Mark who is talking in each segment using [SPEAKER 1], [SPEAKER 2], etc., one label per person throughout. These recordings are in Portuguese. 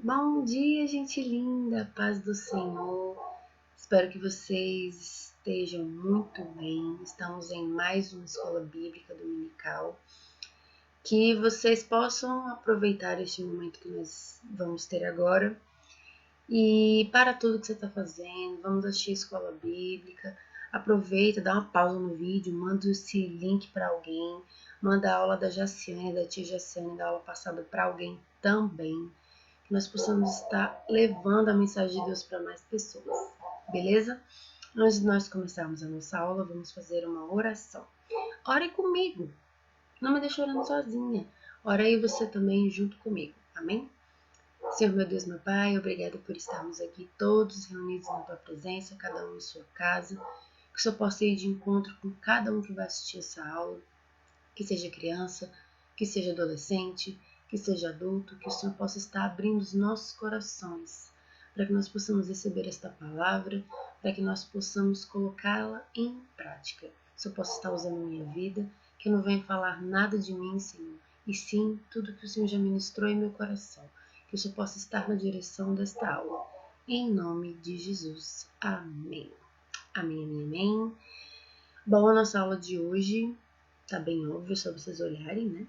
[SPEAKER 1] Bom dia, gente linda, paz do Senhor. Espero que vocês estejam muito bem. Estamos em mais uma escola bíblica dominical. Que vocês possam aproveitar este momento que nós vamos ter agora. E para tudo que você está fazendo, vamos assistir a escola bíblica. Aproveita, dá uma pausa no vídeo, manda esse link para alguém. Manda a aula da Jaciane, da tia Jaciane, da aula passada para alguém também. Que nós possamos estar levando a mensagem de Deus para mais pessoas, beleza? Antes de nós começarmos a nossa aula, vamos fazer uma oração. Ore comigo, não me deixe orando sozinha. Ora aí você também junto comigo, amém? Senhor meu Deus, meu Pai, obrigado por estarmos aqui todos reunidos na Tua presença, cada um em sua casa. Que o Senhor possa ir de encontro com cada um que vai assistir essa aula, que seja criança, que seja adolescente, que seja adulto, que o Senhor possa estar abrindo os nossos corações, para que nós possamos receber esta palavra, para que nós possamos colocá-la em prática. Que o Senhor possa estar usando a minha vida, que eu não venha falar nada de mim, Senhor, e sim tudo que o Senhor já ministrou em meu coração. Que o Senhor possa estar na direção desta aula. Em nome de Jesus. Amém. Amém, amém, amém. Bom, a nossa aula de hoje tá bem óbvio, só vocês olharem, né?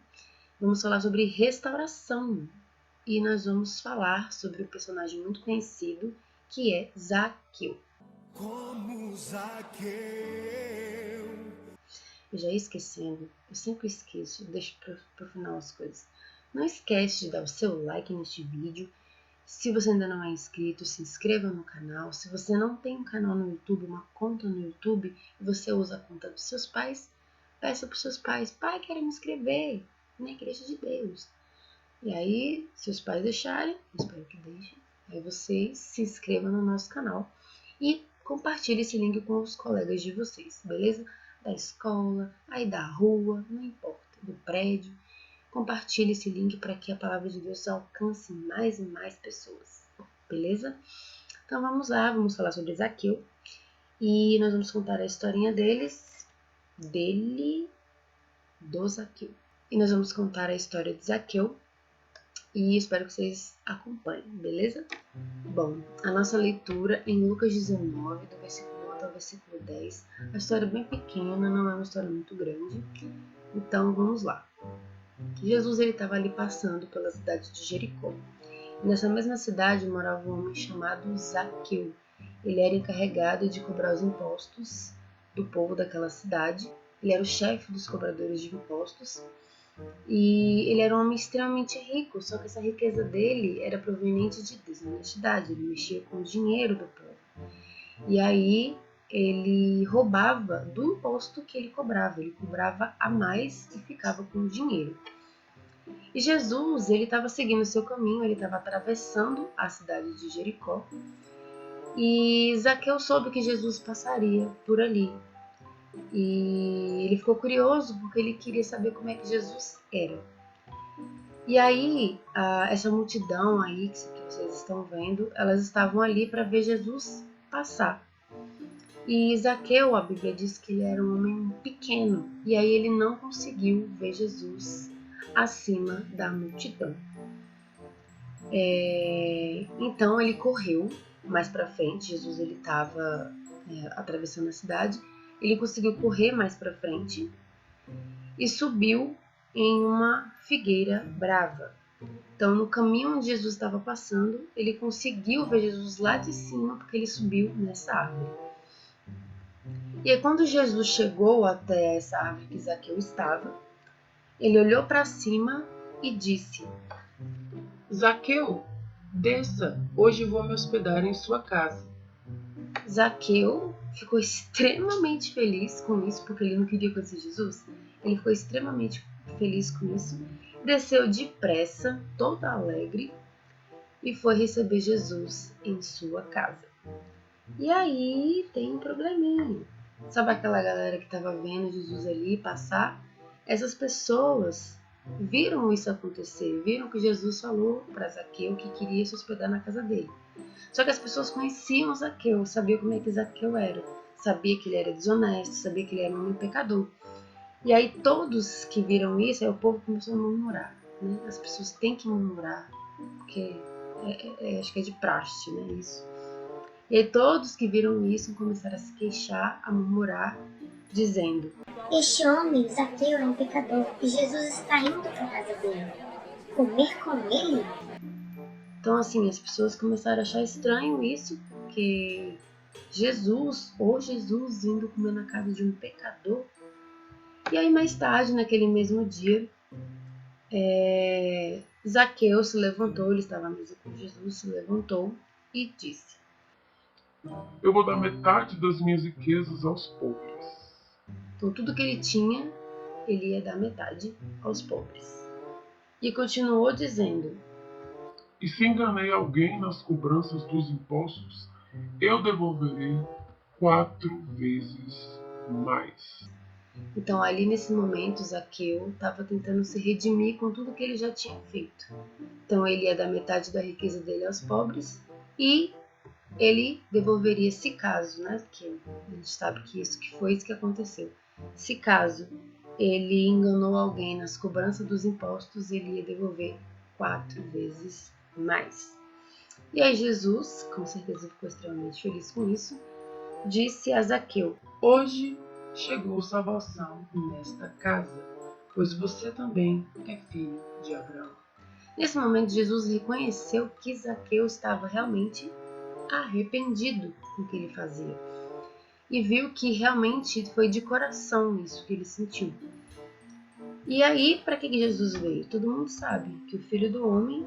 [SPEAKER 1] Vamos falar sobre restauração. E nós vamos falar sobre um personagem muito conhecido, que é Zaqueu.
[SPEAKER 2] Como Zaqueu.
[SPEAKER 1] Eu já ia esquecendo, eu sempre esqueço, deixo pro final as coisas. Não esquece de dar o seu like neste vídeo. Se você ainda não é inscrito, se inscreva no canal. Se você não tem um canal no YouTube, uma conta no YouTube, e você usa a conta dos seus pais, peça para os seus pais: pai, quero me inscrever na Igreja de Deus. E aí, se os pais deixarem, espero que deixem, aí vocês se inscrevam no nosso canal e compartilhem esse link com os colegas de vocês, beleza? Da escola, aí da rua, não importa, do prédio. Compartilhe esse link para que a palavra de Deus alcance mais e mais pessoas, beleza? Então vamos lá, vamos falar sobre Zaqueu e nós vamos contar a historinha do Zaqueu. E nós vamos contar a história de Zaqueu e espero que vocês acompanhem, beleza? Bom, a nossa leitura em Lucas 19, do versículo 1 até o versículo 10. A história é bem pequena, não é uma história muito grande, então vamos lá. Jesus estava ali passando pela cidade de Jericó. E nessa mesma cidade morava um homem chamado Zaqueu. Ele era encarregado de cobrar os impostos do povo daquela cidade. Ele era o chefe dos cobradores de impostos. E ele era um homem extremamente rico, só que essa riqueza dele era proveniente de desonestidade. Ele mexia com o dinheiro do povo. E aí ele roubava do imposto que ele cobrava a mais e ficava com o dinheiro. E Jesus, ele estava seguindo o seu caminho, ele estava atravessando a cidade de Jericó. E Zaqueu soube que Jesus passaria por ali. E ele ficou curioso porque ele queria saber como é que Jesus era. E aí, essa multidão aí que vocês estão vendo, elas estavam ali para ver Jesus passar. E Zaqueu, a Bíblia diz que ele era um homem pequeno, e aí ele não conseguiu ver Jesus acima da multidão. Então ele correu mais para frente. Jesus ele estava atravessando a cidade. Ele conseguiu correr mais para frente e subiu em uma figueira brava. Então, no caminho onde Jesus estava passando, ele conseguiu ver Jesus lá de cima porque ele subiu nessa árvore. E aí, quando Jesus chegou até essa árvore que Zaqueu estava, ele olhou para cima e disse:
[SPEAKER 3] Zaqueu, desça, hoje vou me hospedar em sua casa.
[SPEAKER 1] Zaqueu ficou extremamente feliz com isso, porque ele não queria conhecer Jesus. Ele ficou extremamente feliz com isso. Desceu depressa, todo alegre, e foi receber Jesus em sua casa. E aí tem um probleminha. Sabe aquela galera que estava vendo Jesus ali passar? Essas pessoas viram isso acontecer, viram que Jesus falou para Zaqueu que queria se hospedar na casa dele. Só que as pessoas conheciam Zaqueu, sabiam como é que Zaqueu era, sabia que ele era desonesto, sabia que ele era um pecador. E aí todos que viram isso, aí o povo começou a murmurar, né? As pessoas têm que murmurar, porque acho que é de praxe, né? Isso. E aí todos que viram isso começaram a se queixar, a murmurar, dizendo:
[SPEAKER 4] Este homem, Zaqueu, é um pecador, e Jesus está indo para a casa dele. Comer com ele?
[SPEAKER 1] Então, assim, as pessoas começaram a achar estranho isso, que Jesus indo comer na casa de um pecador. E aí, mais tarde, naquele mesmo dia, Zaqueu se levantou, ele estava à mesa com Jesus, se levantou e disse:
[SPEAKER 3] Eu vou dar metade das minhas riquezas aos pobres.
[SPEAKER 1] Então, tudo que ele tinha, ele ia dar metade aos pobres. E continuou dizendo:
[SPEAKER 3] E se enganei alguém nas cobranças dos impostos, eu devolverei 4 vezes mais.
[SPEAKER 1] Então, ali nesse momento, Zaqueu estava tentando se redimir com tudo que ele já tinha feito. Então, ele ia dar metade da riqueza dele aos pobres e ele devolveria, se caso, né? Porque a gente sabe que isso que aconteceu. Se caso ele enganou alguém nas cobranças dos impostos, ele ia devolver 4 vezes mais. E aí Jesus, com certeza ficou extremamente feliz com isso, disse a Zaqueu:
[SPEAKER 3] Hoje chegou salvação nesta casa, pois você também é filho de Abraão.
[SPEAKER 1] Nesse momento, Jesus reconheceu que Zaqueu estava realmente arrependido com o que ele fazia e viu que realmente foi de coração isso que ele sentiu. E aí, para que Jesus veio? Todo mundo sabe que o Filho do Homem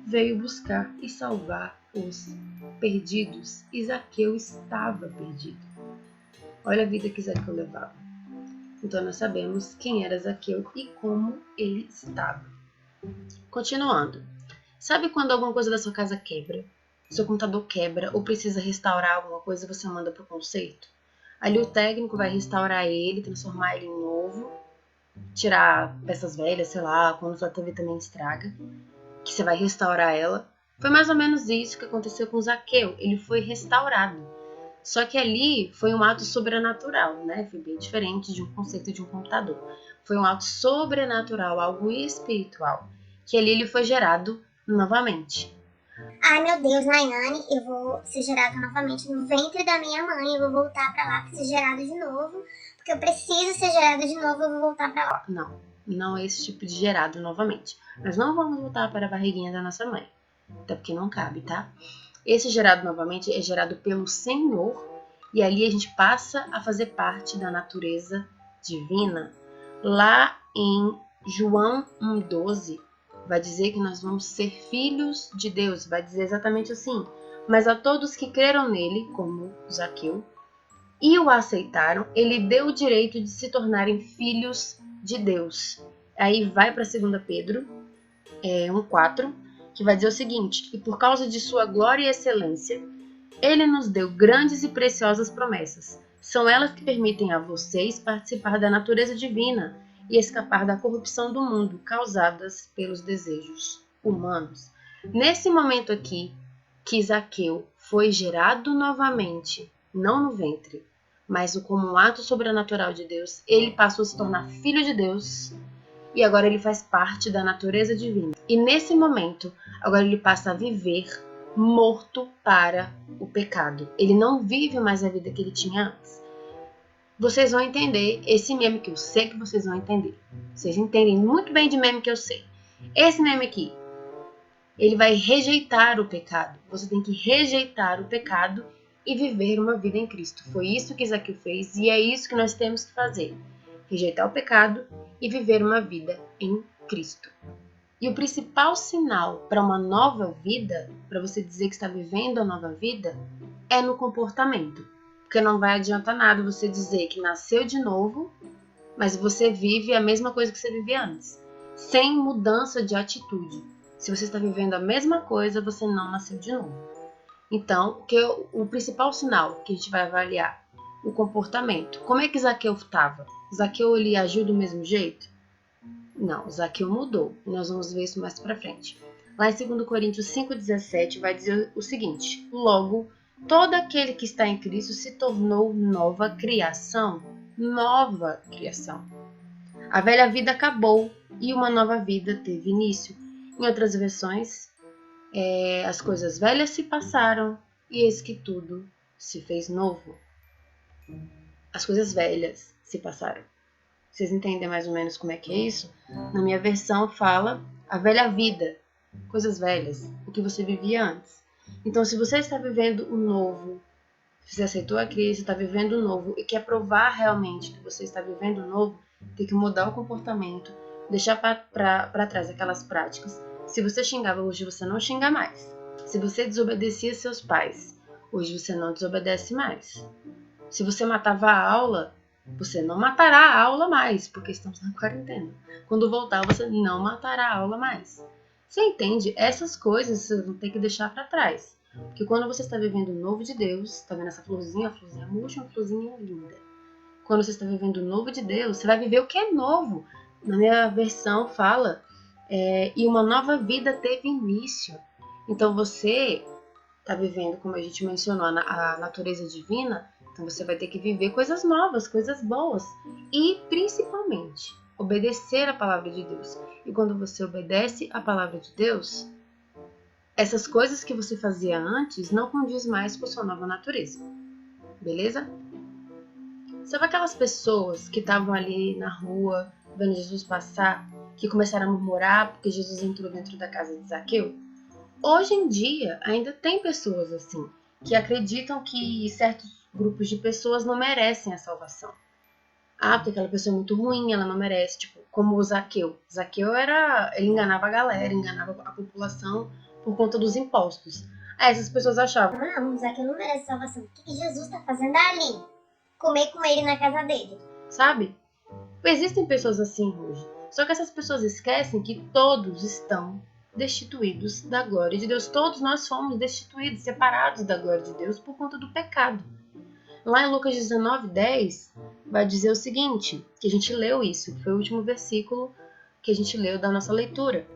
[SPEAKER 1] veio buscar e salvar os perdidos, e Zaqueu estava perdido. Olha a vida que Zaqueu levava. Então nós sabemos quem era Zaqueu e como ele estava. Continuando. Sabe quando alguma coisa da sua casa quebra? Seu computador quebra ou precisa restaurar alguma coisa, você manda para o conserto? Ali o técnico vai restaurar ele, transformar ele em novo, tirar peças velhas, sei lá, quando sua TV também estraga, que você vai restaurar ela. Foi mais ou menos isso que aconteceu com Zaqueu. Ele foi restaurado. Só que ali foi um ato sobrenatural, né? Foi bem diferente de um conceito de um computador. Foi um ato sobrenatural, algo espiritual, que ali ele foi gerado novamente.
[SPEAKER 4] Ai meu Deus, Nayane, eu vou ser gerado novamente no ventre da minha mãe, eu vou voltar pra lá pra ser gerado de novo, porque eu preciso ser gerada de novo, eu vou voltar pra lá.
[SPEAKER 1] Não é esse tipo de gerado novamente. Nós não vamos voltar para a barriguinha da nossa mãe, até porque não cabe, tá? Esse gerado novamente é gerado pelo Senhor e ali a gente passa a fazer parte da natureza divina. Lá em João 1,12 vai dizer que nós vamos ser filhos de Deus, vai dizer exatamente assim: mas a todos que creram nele, como Zaqueu, e o aceitaram, ele deu o direito de se tornarem filhos de Deus. Aí vai para 2 Pedro 1,4, que vai dizer o seguinte: e por causa de sua glória e excelência, ele nos deu grandes e preciosas promessas. São elas que permitem a vocês participar da natureza divina e escapar da corrupção do mundo causadas pelos desejos humanos. Nesse momento aqui, que Zaqueu foi gerado novamente, não no ventre, mas como um ato sobrenatural de Deus, ele passou a se tornar filho de Deus e agora ele faz parte da natureza divina. E nesse momento, agora ele passa a viver morto para o pecado. Ele não vive mais a vida que ele tinha antes. Vocês vão entender esse meme que eu sei que vocês vão entender. Vocês entendem muito bem de meme que eu sei. Esse meme aqui, ele vai rejeitar o pecado. Você tem que rejeitar o pecado e viver uma vida em Cristo. Foi isso que Zaqueu fez e é isso que nós temos que fazer. Rejeitar o pecado e viver uma vida em Cristo. E o principal sinal para uma nova vida, para você dizer que está vivendo a nova vida, é no comportamento. Porque não vai adiantar nada você dizer que nasceu de novo, mas você vive a mesma coisa que você vivia antes, sem mudança de atitude. Se você está vivendo a mesma coisa, você não nasceu de novo. Então, o principal sinal que a gente vai avaliar, o comportamento. Como é que Zaqueu estava? Zaqueu ele agiu do mesmo jeito? Não, Zaqueu mudou. Nós vamos ver isso mais pra frente. Lá em 2 Coríntios 5,17 vai dizer o seguinte: logo, todo aquele que está em Cristo se tornou nova criação. Nova criação. A velha vida acabou e uma nova vida teve início. Em outras versões, As coisas velhas se passaram e eis que tudo se fez novo. As coisas velhas se passaram. Vocês entendem mais ou menos como é que é isso? Na minha versão fala a velha vida, coisas velhas, o que você vivia antes. Então, se você está vivendo o novo, se você aceitou a Cristo, está vivendo o novo e quer provar realmente que você está vivendo o novo, tem que mudar o comportamento, deixar para trás aquelas práticas. Se você xingava, hoje você não xinga mais. Se você desobedecia seus pais, hoje você não desobedece mais. Se você matava a aula, você não matará a aula mais, porque estamos na quarentena. Quando voltar, você não matará a aula mais. Você entende? Essas coisas você vão ter que deixar para trás. Porque quando você está vivendo o novo de Deus, está vendo essa florzinha? A florzinha murcha, uma florzinha linda. Quando você está vivendo o novo de Deus, você vai viver o que é novo. Na minha versão fala, e uma nova vida teve início. Então você está vivendo, como a gente mencionou, a natureza divina. Então você vai ter que viver coisas novas, coisas boas. E principalmente, obedecer a palavra de Deus. E quando você obedece a palavra de Deus, essas coisas que você fazia antes não condiz mais com a sua nova natureza. Beleza? Sabe aquelas pessoas que estavam ali na rua, vendo Jesus passar, que começaram a murmurar porque Jesus entrou dentro da casa de Zaqueu? Hoje em dia, ainda tem pessoas assim, que acreditam que certos grupos de pessoas não merecem a salvação. Porque aquela pessoa é muito ruim, ela não merece. Tipo, como o Zaqueu. Zaqueu ele enganava a galera, enganava a população por conta dos impostos. Essas pessoas achavam,
[SPEAKER 4] Não, Zaqueu não merece salvação. O que Jesus está fazendo ali? Comer com ele na casa dele.
[SPEAKER 1] sabe? Existem pessoas assim hoje. Só que essas pessoas esquecem que todos estão destituídos da glória de Deus. Todos nós fomos destituídos, separados da glória de Deus por conta do pecado. Lá em Lucas 19:10 vai dizer o seguinte, que a gente leu isso, que foi o último versículo que a gente leu da nossa leitura.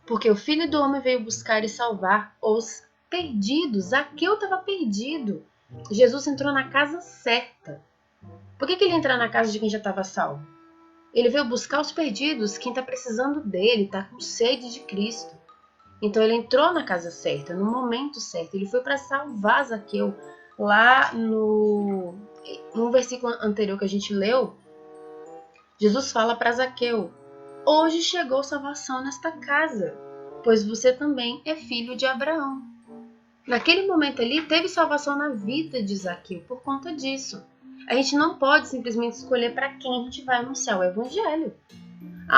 [SPEAKER 1] Porque o Filho do Homem veio buscar e salvar os perdidos. Zaqueu estava perdido. Jesus entrou na casa certa. Por que ele ia entrar na casa de quem já estava salvo? Ele veio buscar os perdidos, quem está precisando dele, está com sede de Cristo. Então ele entrou na casa certa, no momento certo. Ele foi para salvar Zaqueu. Lá no versículo anterior que a gente leu, Jesus fala para Zaqueu: hoje chegou salvação nesta casa, pois você também é filho de Abraão. Naquele momento ali, teve salvação na vida de Zaqueu por conta disso. A gente não pode simplesmente escolher para quem a gente vai anunciar o evangelho.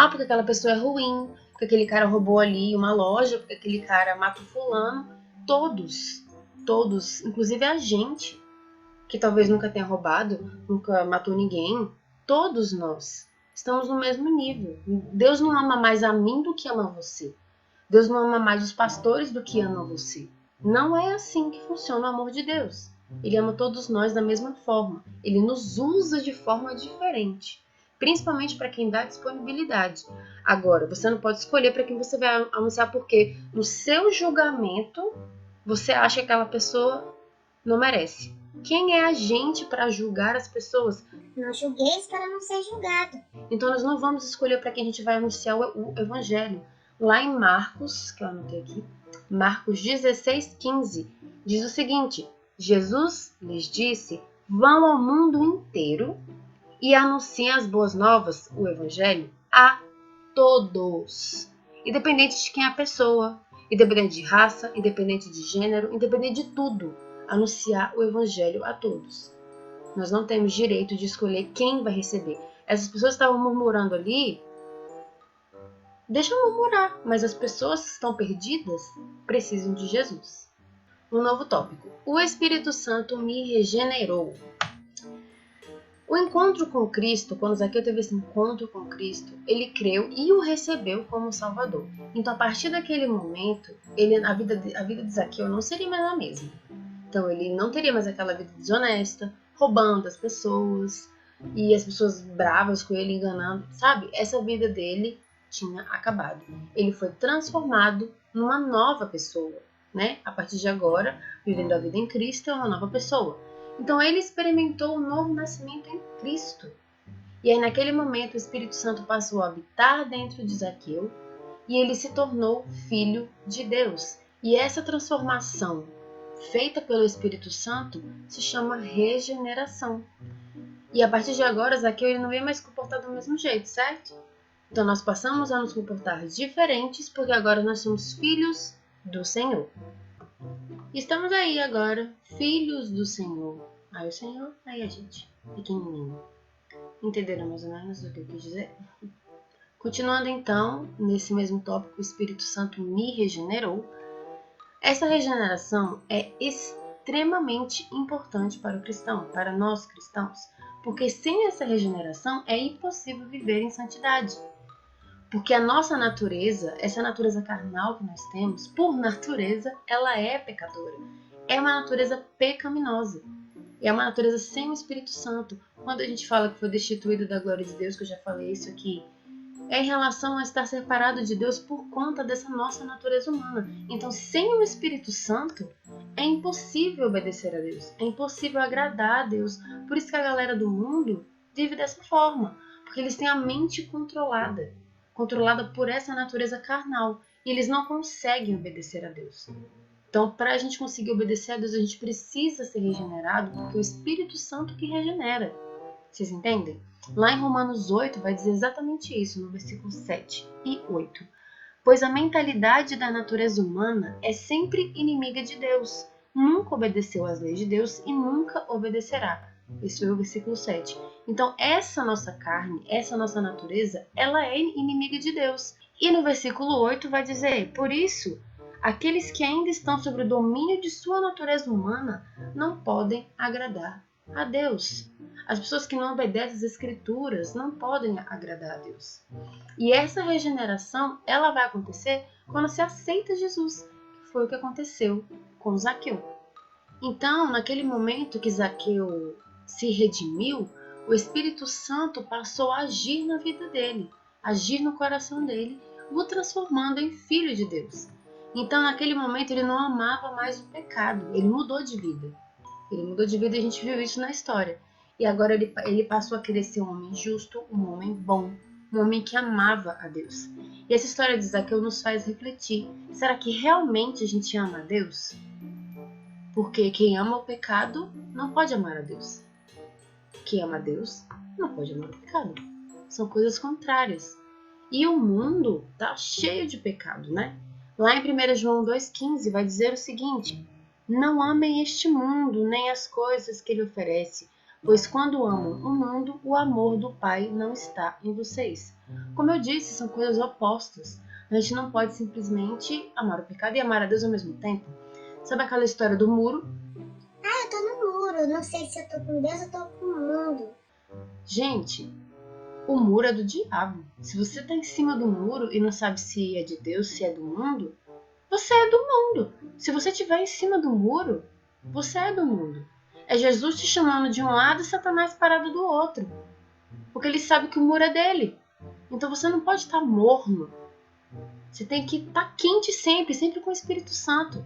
[SPEAKER 1] Porque aquela pessoa é ruim, porque aquele cara roubou ali uma loja, porque aquele cara mata o fulano. Todos, inclusive a gente, que talvez nunca tenha roubado, nunca matou ninguém, todos nós estamos no mesmo nível. Deus não ama mais a mim do que ama você. Deus não ama mais os pastores do que ama você. Não é assim que funciona o amor de Deus. Ele ama todos nós da mesma forma. Ele nos usa de forma diferente, principalmente para quem dá disponibilidade. Agora, você não pode escolher para quem você vai anunciar, porque no seu julgamento você acha que aquela pessoa não merece. Quem é a gente para julgar as pessoas?
[SPEAKER 4] Não julgueis para não ser julgado.
[SPEAKER 1] Então nós não vamos escolher para quem a gente vai anunciar o evangelho. Lá em Marcos, que eu anotei aqui, Marcos 16:15, diz o seguinte: Jesus lhes disse: vão ao mundo inteiro e anunciem as boas novas, o evangelho, a todos, independente de quem é a pessoa, independente de raça, independente de gênero, independente de tudo, anunciar o evangelho a todos. Nós não temos direito de escolher quem vai receber. Essas pessoas estavam murmurando ali, deixa eu murmurar, mas as pessoas que estão perdidas precisam de Jesus. Um novo tópico. O Espírito Santo me regenerou. O encontro com Cristo, quando Zaqueu teve esse encontro com Cristo, ele creu e o recebeu como Salvador. Então, a partir daquele momento, a vida de Zaqueu não seria mais a mesma. Então, ele não teria mais aquela vida desonesta, roubando as pessoas, e as pessoas bravas com ele, enganando, sabe? Essa vida dele tinha acabado. Ele foi transformado numa nova pessoa, né? A partir de agora, vivendo a vida em Cristo, é uma nova pessoa. Então ele experimentou o novo nascimento em Cristo. E aí naquele momento o Espírito Santo passou a habitar dentro de Zaqueu e ele se tornou filho de Deus. E essa transformação feita pelo Espírito Santo se chama regeneração. E a partir de agora, Zaqueu ele não vem mais se comportar do mesmo jeito, certo? Então nós passamos a nos comportar diferentes porque agora nós somos filhos do Senhor. Estamos aí agora, filhos do Senhor. Aí o Senhor, aí a gente, pequenininho. Entenderam mais ou menos o que eu quis dizer? Continuando então, nesse mesmo tópico, o Espírito Santo me regenerou. Essa regeneração é extremamente importante para o cristão, para nós cristãos, porque sem essa regeneração é impossível viver em santidade. Porque a nossa natureza, essa natureza carnal que nós temos, por natureza, ela é pecadora. É uma natureza pecaminosa. É uma natureza sem o Espírito Santo. Quando a gente fala que foi destituído da glória de Deus, que eu já falei isso aqui, é em relação a estar separado de Deus por conta dessa nossa natureza humana. Então, sem o Espírito Santo, é impossível obedecer a Deus. É impossível agradar a Deus. Por isso que a galera do mundo vive dessa forma. Porque eles têm a mente controlada por essa natureza carnal. E eles não conseguem obedecer a Deus. Então, para a gente conseguir obedecer a Deus, a gente precisa ser regenerado, porque é o Espírito Santo que regenera. Vocês entendem? Lá em Romanos 8 vai dizer exatamente isso, no versículo 7 e 8. Pois a mentalidade da natureza humana é sempre inimiga de Deus. Nunca obedeceu às leis de Deus e nunca obedecerá. Esse foi o versículo 7. Então, essa nossa carne, essa nossa natureza, ela é inimiga de Deus. E no versículo 8 vai dizer, por isso, aqueles que ainda estão sob o domínio de sua natureza humana não podem agradar a Deus. As pessoas que não obedecem às Escrituras não podem agradar a Deus. E essa regeneração, ela vai acontecer quando se aceita Jesus, que foi o que aconteceu com Zaqueu. Então, naquele momento que Zaqueu se redimiu, o Espírito Santo passou a agir na vida dele, agir no coração dele, o transformando em filho de Deus. Então, naquele momento, ele não amava mais o pecado, ele mudou de vida. Ele mudou de vida e a gente viu isso na história. E agora ele passou a querer ser um homem justo, um homem bom, um homem que amava a Deus. E essa história de Zaqueu nos faz refletir. Será que realmente a gente ama a Deus? Porque quem ama o pecado não pode amar a Deus. Quem ama a Deus não pode amar o pecado. São coisas contrárias. E o mundo está cheio de pecado, né? Lá em 1 João 2,15 vai dizer o seguinte: não amem este mundo, nem as coisas que ele oferece, pois quando amam o mundo, o amor do Pai não está em vocês. Como eu disse, são coisas opostas. A gente não pode simplesmente amar o pecado e amar a Deus ao mesmo tempo. Sabe aquela história do muro?
[SPEAKER 4] Eu tô no muro, não sei se eu tô com Deus ou tô com o mundo.
[SPEAKER 1] Gente, o muro é do diabo. Se você tá em cima do muro e não sabe se é de Deus, se é do mundo, você é do mundo. Se você estiver em cima do muro, você é do mundo. É Jesus te chamando de um lado e Satanás parado do outro. Porque ele sabe que o muro é dele. Então você não pode estar morno. Você tem que estar quente sempre, sempre com o Espírito Santo.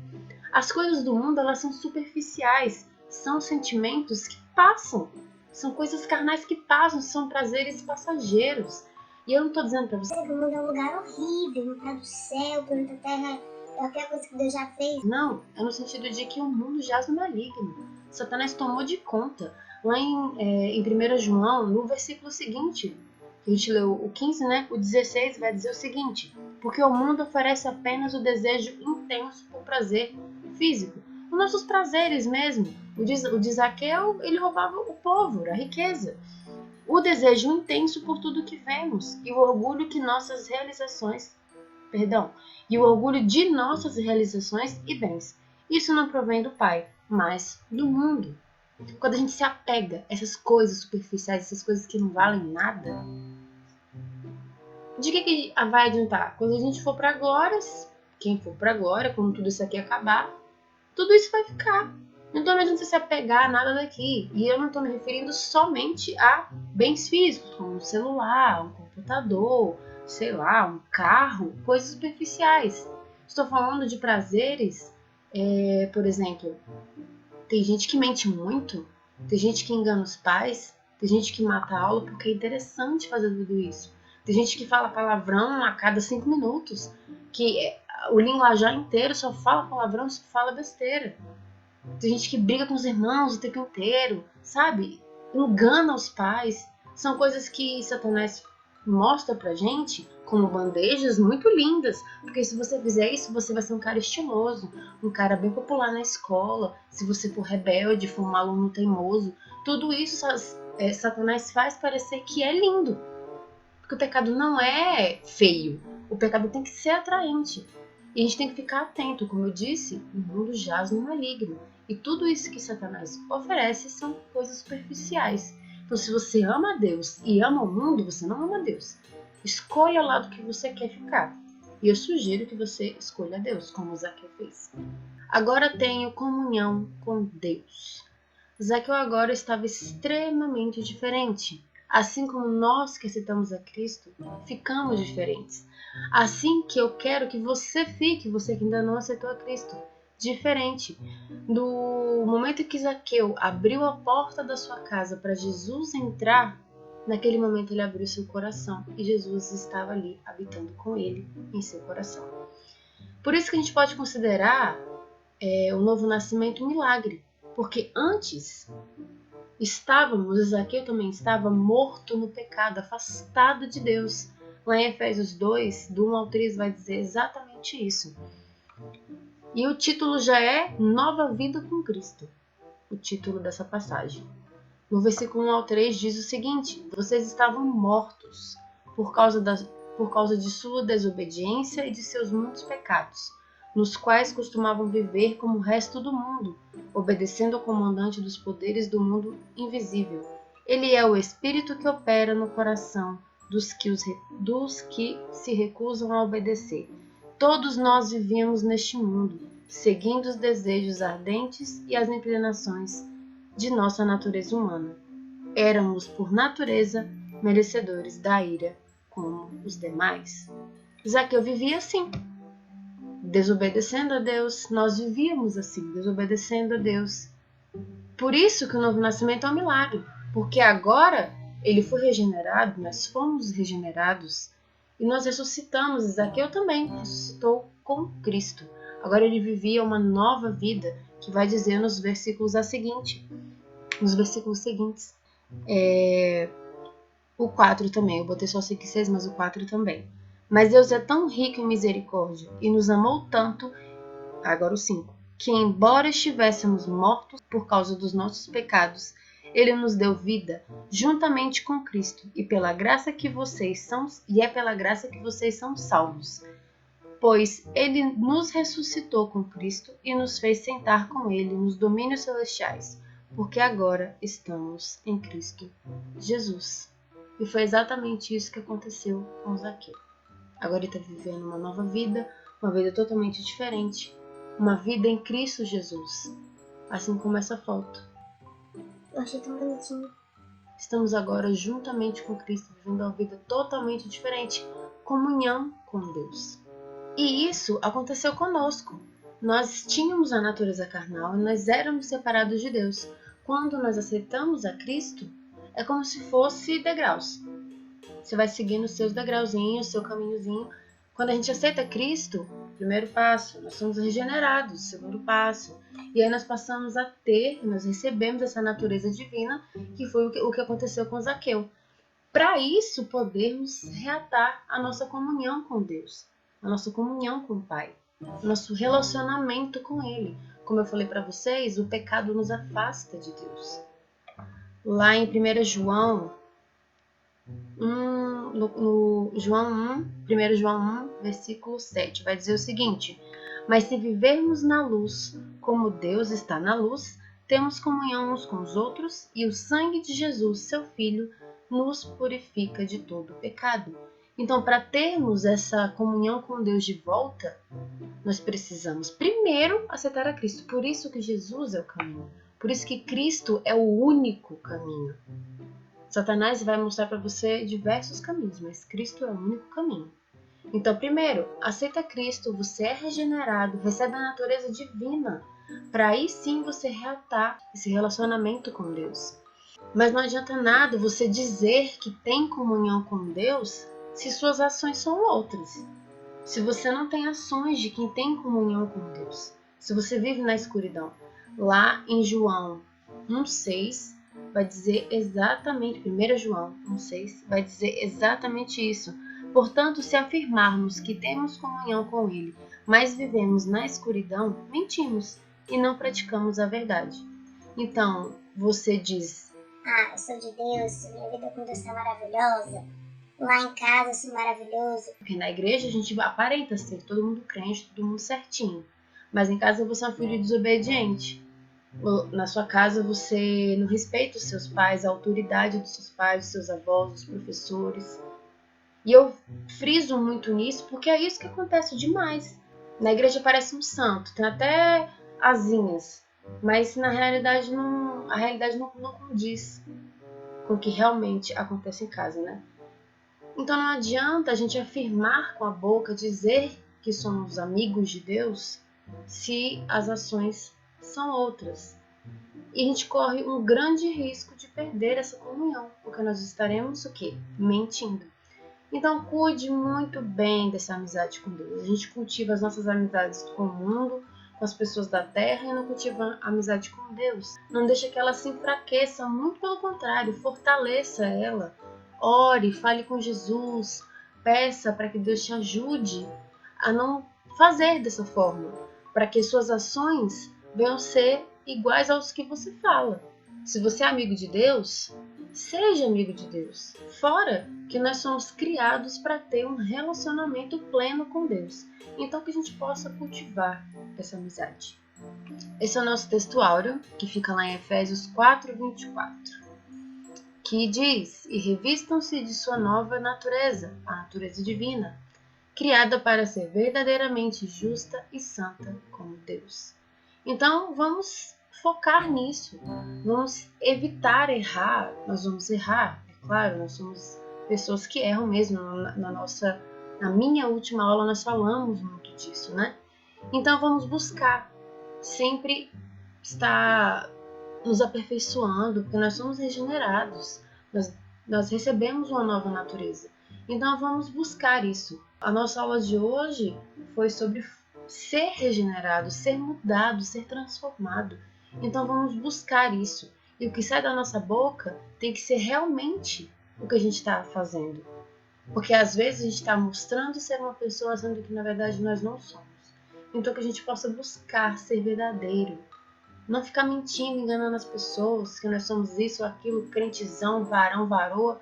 [SPEAKER 1] As coisas do mundo, elas são superficiais. São sentimentos que passam. São coisas carnais que passam, são prazeres passageiros. E eu não estou dizendo para você...
[SPEAKER 4] O mundo é um lugar horrível, não tá do céu, o planeta Terra é qualquer coisa que Deus já fez.
[SPEAKER 1] Não, é no sentido de que o mundo jaz no maligno. Satanás tomou de conta. Lá em 1 João, no versículo seguinte, a gente leu o 15, né? O 16 vai dizer o seguinte: porque o mundo oferece apenas o desejo intenso por prazer físico. Os nossos prazeres mesmo. O de Zaqueu, ele roubava o povo, a riqueza. O desejo intenso por tudo que vemos e o orgulho que nossas realizações, e o orgulho de nossas realizações e bens. Isso não provém do Pai, mas do mundo. Quando a gente se apega a essas coisas superficiais, essas coisas que não valem nada, de que vai adiantar? Quando a gente for para a glória, quem for para a glória, quando tudo isso aqui acabar, tudo isso vai ficar. Então não adianta você se apegar a nada daqui. E eu não estou me referindo somente a bens físicos, como um celular, um computador, sei lá, um carro, coisas superficiais. Estou falando de prazeres, por exemplo, tem gente que mente muito, tem gente que engana os pais, tem gente que mata a aula porque é interessante fazer tudo isso. Tem gente que fala palavrão a cada 5 minutos, que o linguajar inteiro só fala palavrão, só fala besteira. Tem gente que briga com os irmãos o tempo inteiro, sabe? Engana os pais. São coisas que Satanás mostra pra gente como bandejas muito lindas. Porque se você fizer isso, você vai ser um cara estiloso, um cara bem popular na escola. Se você for rebelde, for um aluno teimoso, tudo isso Satanás faz parecer que é lindo. Porque o pecado não é feio. O pecado tem que ser atraente. E a gente tem que ficar atento. Como eu disse, o mundo jaz no maligno. E tudo isso que Satanás oferece são coisas superficiais. Então, se você ama a Deus e ama o mundo, você não ama Deus. Escolha o lado que você quer ficar. E eu sugiro que você escolha Deus, como Zaqueu fez. Agora tenho comunhão com Deus. Zaqueu agora estava extremamente diferente. Assim como nós que aceitamos a Cristo, ficamos diferentes. Assim que eu quero que você fique, você que ainda não aceitou a Cristo, diferente. Do momento que Zaqueu abriu a porta da sua casa para Jesus entrar, naquele momento ele abriu seu coração e Jesus estava ali habitando com ele em seu coração. Por isso que a gente pode considerar o novo nascimento um milagre, porque antes Zaqueu também estava morto no pecado, afastado de Deus. Lá em Efésios 2, do 1 ao 3, vai dizer exatamente isso. E o título já é Nova Vida com Cristo, o título dessa passagem. No versículo 1 ao 3 diz o seguinte: vocês estavam mortos por causa de sua desobediência e de seus muitos pecados, nos quais costumavam viver como o resto do mundo, obedecendo ao comandante dos poderes do mundo invisível. Ele é o espírito que opera no coração dos que se recusam a obedecer. Todos nós vivíamos neste mundo, seguindo os desejos ardentes e as inclinações de nossa natureza humana. Éramos, por natureza, merecedores da ira, como os demais. Zaqueu vivia assim, desobedecendo a Deus. Nós vivíamos assim, desobedecendo a Deus. Por isso que o novo nascimento é um milagre, porque agora ele foi regenerado, nós fomos regenerados e nós ressuscitamos. Zaqueu também ressuscitou com Cristo. Agora ele vivia uma nova vida, que vai dizer nos versículos seguintes. O 4 também, eu botei só 5 e 6, mas o 4 também. Mas Deus é tão rico em misericórdia e nos amou tanto, agora o 5, que embora estivéssemos mortos por causa dos nossos pecados, Ele nos deu vida juntamente com Cristo, e é pela graça que vocês são salvos. Pois Ele nos ressuscitou com Cristo e nos fez sentar com Ele nos domínios celestiais, porque agora estamos em Cristo Jesus. E foi exatamente isso que aconteceu com Zaqueu. Agora ele está vivendo uma nova vida, uma vida totalmente diferente, uma vida em Cristo Jesus, assim como essa foto.
[SPEAKER 4] Eu achei tão bonitinho.
[SPEAKER 1] Estamos agora juntamente com Cristo, vivendo uma vida totalmente diferente, comunhão com Deus. E isso aconteceu conosco. Nós tínhamos a natureza carnal e nós éramos separados de Deus. Quando nós aceitamos a Cristo, é como se fosse degraus. Você vai seguindo os seus degrauzinhos, o seu caminhozinho. Quando a gente aceita Cristo, primeiro passo, nós somos regenerados, segundo passo. E aí nós passamos a nós recebemos essa natureza divina, que foi o que aconteceu com Zaqueu. Para isso, podermos reatar a nossa comunhão com Deus, a nossa comunhão com o Pai, o nosso relacionamento com Ele. Como eu falei para vocês, o pecado nos afasta de Deus. Lá em 1 João 1 João 1, versículo 7, vai dizer o seguinte: mas se vivermos na luz, como Deus está na luz, temos comunhão uns com os outros, e o sangue de Jesus, seu Filho, nos purifica de todo pecado. Então, para termos essa comunhão com Deus de volta, nós precisamos primeiro aceitar a Cristo. Por isso que Jesus é o caminho. Por isso que Cristo é o único caminho. Satanás vai mostrar para você diversos caminhos, mas Cristo é o único caminho. Então, primeiro, aceita Cristo, você é regenerado, recebe a natureza divina, para aí sim você reatar esse relacionamento com Deus. Mas não adianta nada você dizer que tem comunhão com Deus se suas ações são outras. se você não tem ações de quem tem comunhão com Deus, se você vive na escuridão. Lá em João 1,6 vai dizer exatamente, 1 João 1,6 vai dizer exatamente isso. Portanto, se afirmarmos que temos comunhão com Ele, mas vivemos na escuridão, mentimos e não praticamos a verdade. Então, você diz:
[SPEAKER 4] ah, eu sou de Deus, minha vida com Deus é maravilhosa. Lá em casa eu sou maravilhoso.
[SPEAKER 1] Porque na igreja a gente aparenta ser todo mundo crente, todo mundo certinho. Mas em casa você é um filho desobediente. Na sua casa você não respeita os seus pais, a autoridade dos seus pais, dos seus avós, dos professores. E eu friso muito nisso porque é isso que acontece demais. Na igreja parece um santo, tem até asinhas, mas na realidade a realidade não condiz com o que realmente acontece em casa, né? Então não adianta a gente afirmar com a boca, dizer que somos amigos de Deus, se as ações são outras. E a gente corre um grande risco de perder essa comunhão, porque nós estaremos o quê? Mentindo. Então cuide muito bem dessa amizade com Deus. A gente cultiva as nossas amizades com o mundo, com as pessoas da terra, e não cultiva a amizade com Deus. Não deixa que ela se enfraqueça, muito pelo contrário, fortaleça ela. Ore, fale com Jesus, peça para que Deus te ajude a não fazer dessa forma, para que suas ações venham ser iguais aos que você fala. Se você é amigo de Deus, seja amigo de Deus. Fora que nós somos criados para ter um relacionamento pleno com Deus. Então que a gente possa cultivar essa amizade. Esse é o nosso texto áureo, que fica lá em Efésios 4:24. Que diz: e revistam-se de sua nova natureza, a natureza divina, criada para ser verdadeiramente justa e santa como Deus. Então vamos focar nisso, vamos evitar errar. Nós vamos errar, é claro, nós somos pessoas que erram mesmo. Na minha última aula nós falamos muito disso, né? Então vamos buscar sempre estar nos aperfeiçoando, porque nós somos regenerados, nós recebemos uma nova natureza. Então vamos buscar isso. A nossa aula de hoje foi sobre ser regenerado, ser mudado, ser transformado. Então vamos buscar isso. E o que sai da nossa boca tem que ser realmente o que a gente está fazendo. Porque às vezes a gente está mostrando ser uma pessoa, sendo que na verdade nós não somos. Então que a gente possa buscar ser verdadeiro. Não ficar mentindo, enganando as pessoas, que nós somos isso ou aquilo, crentezão, varão, varoa.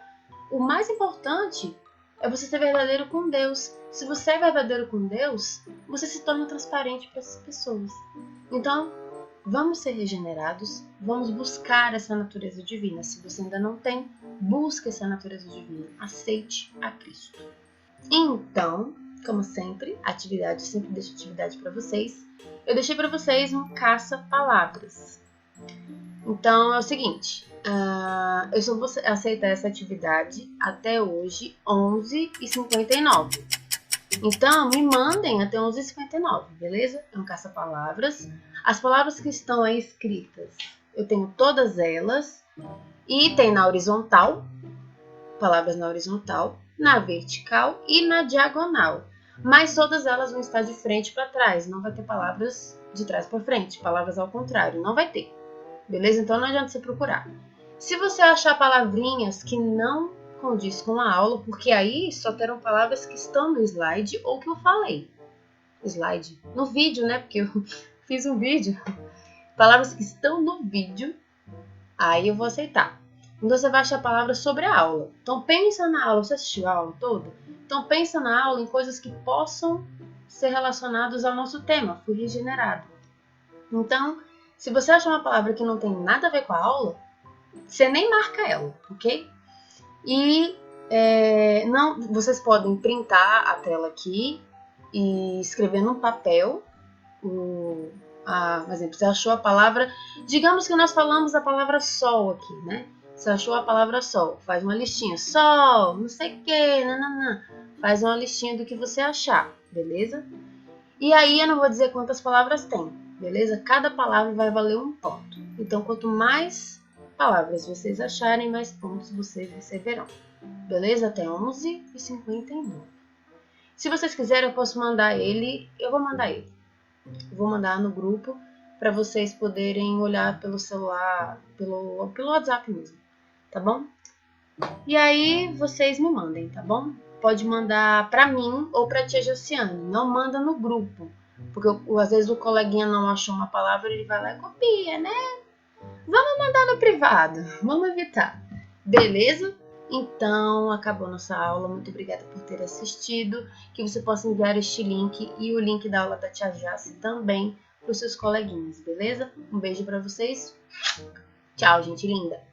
[SPEAKER 1] O mais importante é você ser verdadeiro com Deus. Se você é verdadeiro com Deus, você se torna transparente para essas pessoas. Então, vamos ser regenerados, vamos buscar essa natureza divina. Se você ainda não tem, busque essa natureza divina. Aceite a Cristo. Então, como sempre, eu sempre deixo atividade para vocês. Eu deixei para vocês um caça-palavras. Então é o seguinte, eu só vou aceitar essa atividade até hoje, 11h59. Então me mandem até 11h59, beleza? É um caça-palavras. As palavras que estão aí escritas, eu tenho todas elas. E tem na horizontal, palavras na horizontal, na vertical e na diagonal. Mas todas elas vão estar de frente para trás, não vai ter palavras de trás para frente, palavras ao contrário, não vai ter. Beleza? Então não adianta você procurar. Se você achar palavrinhas que não condiz com a aula, porque aí só terão palavras que estão no slide ou que eu falei. Slide? No vídeo, né? Porque eu fiz um vídeo. Palavras que estão no vídeo, aí eu vou aceitar. Então você vai achar palavras sobre a aula. Então pensa na aula, você assistiu a aula toda? Então pensa na aula em coisas que possam ser relacionadas ao nosso tema, fui regenerado. Então, se você achar uma palavra que não tem nada a ver com a aula, você nem marca ela, ok? E vocês podem printar a tela aqui e escrever num papel. Por exemplo, você achou a palavra, digamos que nós falamos a palavra sol aqui, né? Você achou a palavra sol, faz uma listinha, sol, não sei o que, nananã. Faz uma listinha do que você achar, beleza? E aí eu não vou dizer quantas palavras tem, beleza? Cada palavra vai valer um ponto. Então, quanto mais palavras vocês acharem, mais pontos vocês receberão. Beleza? Até 11h59. Se vocês quiserem, eu posso mandar ele. Eu vou mandar ele. Vou mandar no grupo para vocês poderem olhar pelo celular, pelo WhatsApp mesmo, tá bom? E aí vocês me mandem, tá bom? Pode mandar para mim ou para tia Josiane. Não manda no grupo, porque às vezes o coleguinha não achou uma palavra, ele vai lá e copia, né? Vamos mandar no privado, vamos evitar. Beleza? Então, acabou nossa aula. Muito obrigada por ter assistido. Que você possa enviar este link e o link da aula da tia Jace também para os seus coleguinhas, beleza? Um beijo para vocês. Tchau, gente linda!